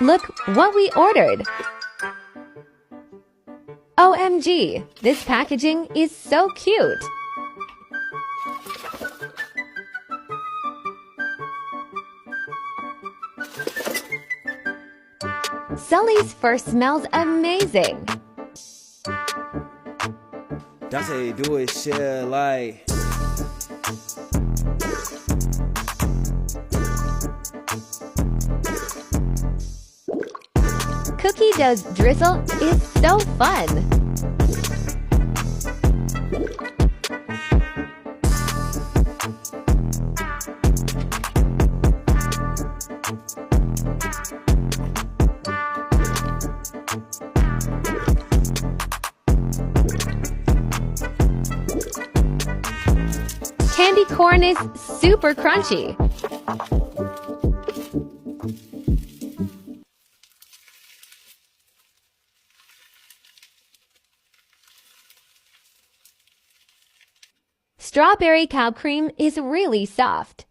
Look what we ordered! OMG, this packaging is so cute! Sully's first smells amazing! That's how you do it, shit, like... Cookie dough's drizzle is so fun! Candy corn is super crunchy! Strawberry cow cream is really soft.